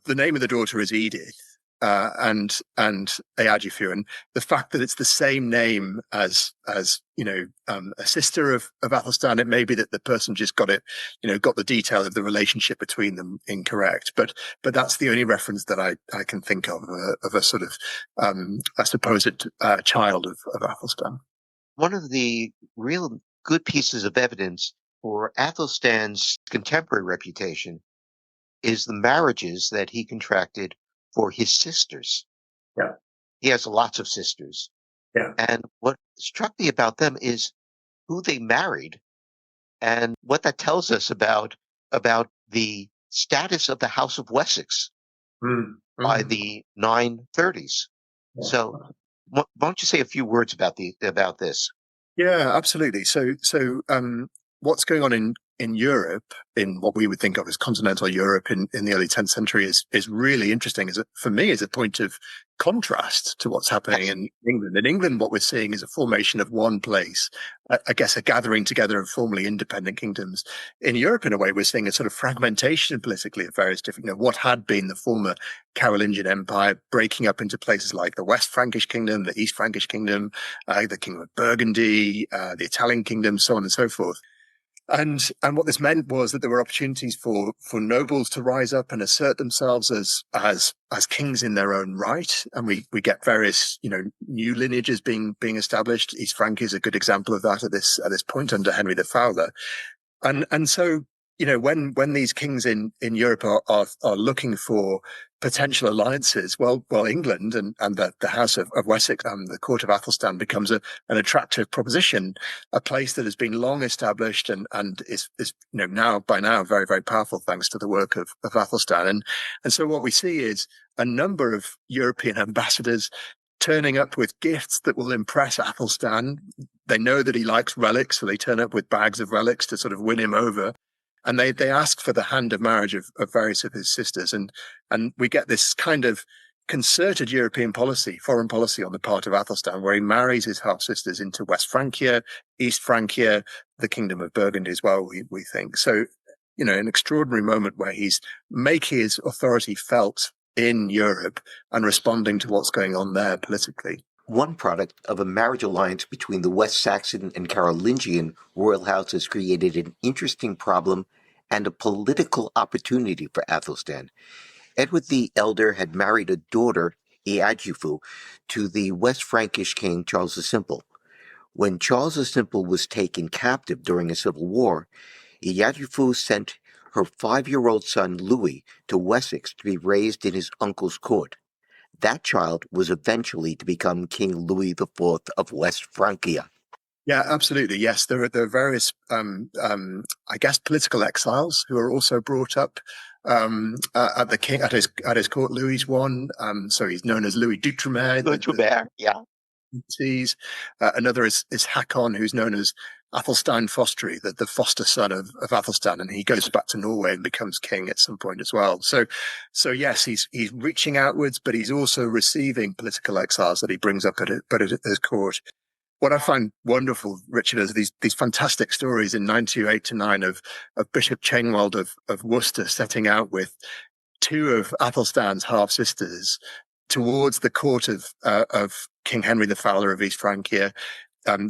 the name of the daughter is Edith, and Eadgifu. And the fact that it's the same name as a sister of Æthelstan, it may be that the person just got the detail of the relationship between them incorrect. But that's the only reference that I can think of a sort of a supposed child of Æthelstan. One of the real good pieces of evidence for Æthelstan's contemporary reputation is the marriages that he contracted for his sisters. Yeah. He has lots of sisters. Yeah. And what struck me about them is who they married and what that tells us about the status of the House of Wessex by the 930s. Yeah. So why don't you say a few words about this? Yeah, absolutely. So what's going on in Europe, in what we would think of as continental Europe in the early 10th century is really interesting for me as a point of contrast to what's happening in England. In England, what we're seeing is a formation of one place, I guess a gathering together of formerly independent kingdoms. In Europe, in a way, we're seeing a sort of fragmentation politically of various different, what had been the former Carolingian Empire breaking up into places like the West Frankish Kingdom, the East Frankish Kingdom, the Kingdom of Burgundy, the Italian Kingdom, so on and so forth. And what this meant was that there were opportunities for nobles to rise up and assert themselves as kings in their own right. And we get various, new lineages being established. East Francia is a good example of that at this point under Henry the Fowler. And so, when these kings in Europe are looking for potential alliances, well, England and the House of Wessex, the court of Æthelstan becomes an attractive proposition, a place that has been long established and is now very, very powerful thanks to the work of Æthelstan. And so what we see is a number of European ambassadors turning up with gifts that will impress Æthelstan. They know that he likes relics, so they turn up with bags of relics to sort of win him over. And they ask for the hand of marriage of various of his sisters. And we get this kind of concerted European policy, foreign policy on the part of Æthelstan, where he marries his half-sisters into West Francia, East Francia, the Kingdom of Burgundy as well, we think. So, an extraordinary moment where he's making his authority felt in Europe and responding to what's going on there politically. One product of a marriage alliance between the West Saxon and Carolingian royal houses created an interesting problem and a political opportunity for Æthelstan. Edward the Elder had married a daughter, Eadgifu, to the West Frankish king Charles the Simple. When Charles the Simple was taken captive during a civil war, Eadgifu sent her 5-year-old son Louis to Wessex to be raised in his uncle's court. That child was eventually to become King Louis IV of West Francia. Yeah, absolutely. Yes, there are various, I guess, political exiles who are also brought up at the king at his court. Louis one, so he's known as Louis d'Outre-mer. Yeah. Another is Hakon, who's known as Æthelstan Fostri, the foster son of Æthelstan, and he goes back to Norway and becomes king at some point as well. So yes, he's reaching outwards, but he's also receiving political exiles that he brings up at his court. What I find wonderful, Richard, is these fantastic stories in 928-9 of Bishop Chainwald of Worcester setting out with 2 of Æthelstan's half sisters towards the court of King Henry the Fowler of East Francia.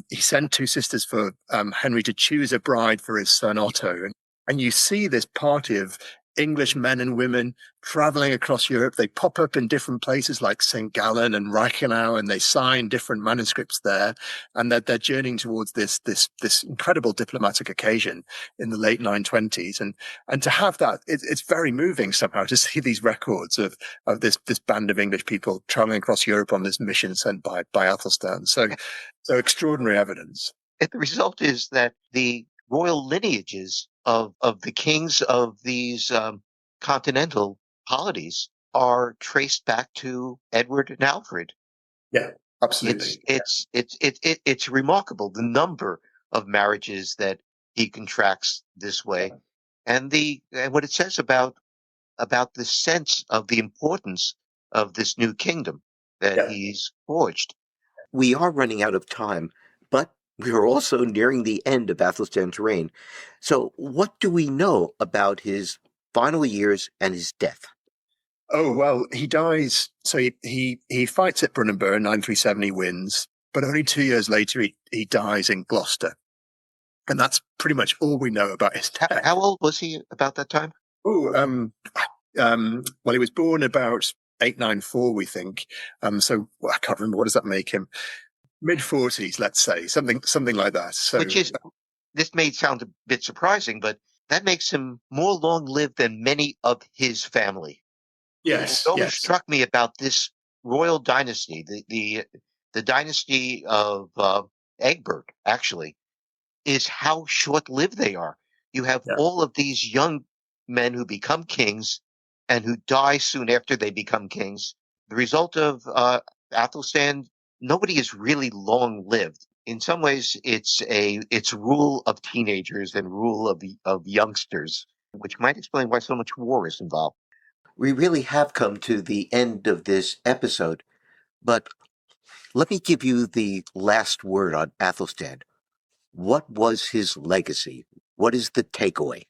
He sent 2 sisters for Henry to choose a bride for his son Otto. And you see this party of English men and women traveling across Europe. They pop up in different places like St. Gallen and Reichenau, and they sign different manuscripts there. And they're journeying towards this incredible diplomatic occasion in the late 920s. And to have that, it's very moving somehow to see these records of this band of English people traveling across Europe on this mission sent by Æthelstan. So extraordinary evidence. And the result is that the royal lineages of the kings of these continental polities are traced back to Edward and Alfred. Yeah, absolutely. It's remarkable the number of marriages that he contracts this way, and what it says about the sense of the importance of this new kingdom that he's forged. We are running out of time, but we are also nearing the end of Æthelstan's reign. So what do we know about his final years and his death? Oh, well, he dies. So he fights at Brunanburh in 937, he wins, but only 2 years later, he dies in Gloucester. And that's pretty much all we know about his death. How old was he about that time? Oh, well, he was born about 894, we think. So I can't remember. What does that make him? Mid-40s, let's say, something like that. So, this may sound a bit surprising, but that makes him more long-lived than many of his family. Yes, It always struck me about this royal dynasty, the dynasty of Egbert, actually, is how short-lived they are. You have all of these young men who become kings and who die soon after they become kings. The result of Æthelstan, nobody is really long-lived. In some ways, it's rule of teenagers and rule of youngsters, which might explain why so much war is involved. We really have come to the end of this episode, but let me give you the last word on Æthelstan. What was his legacy? What is the takeaway?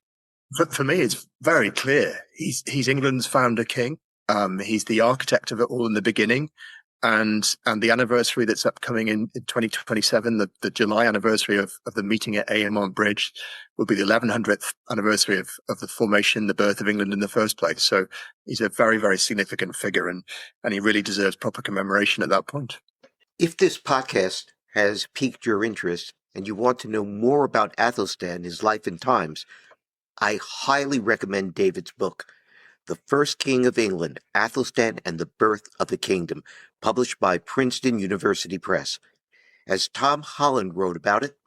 For me, it's very clear. He's England's founder king. He's the architect of it all in the beginning. and the anniversary that's upcoming in 2027, the July anniversary of the meeting at Aymont Bridge, will be the 1100th anniversary of the formation, the birth of England in the first place. So he's a very, very significant figure, and he really deserves proper commemoration at that point. If this podcast has piqued your interest and you want to know more about Æthelstan, his life and times, I highly recommend David's book, The First King of England, Æthelstan and the Birth of the Kingdom, published by Princeton University Press. As Tom Holland wrote about it,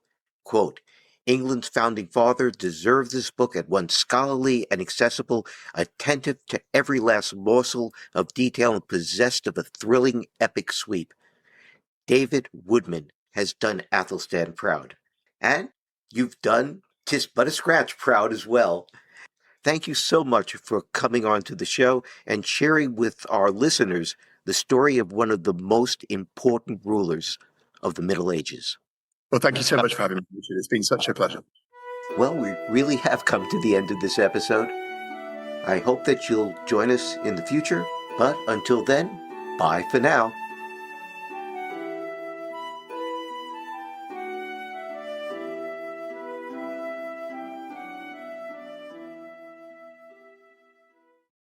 quote, England's founding father deserves this book at once scholarly and accessible, attentive to every last morsel of detail and possessed of a thrilling epic sweep. David Woodman has done Æthelstan proud. And you've done Tis But a Scratch proud as well. Thank you so much for coming on to the show and sharing with our listeners the story of one of the most important rulers of the Middle Ages. Well, thank you so much for having me, Richard. It's been such a pleasure. Well, we really have come to the end of this episode. I hope that you'll join us in the future, but until then, bye for now.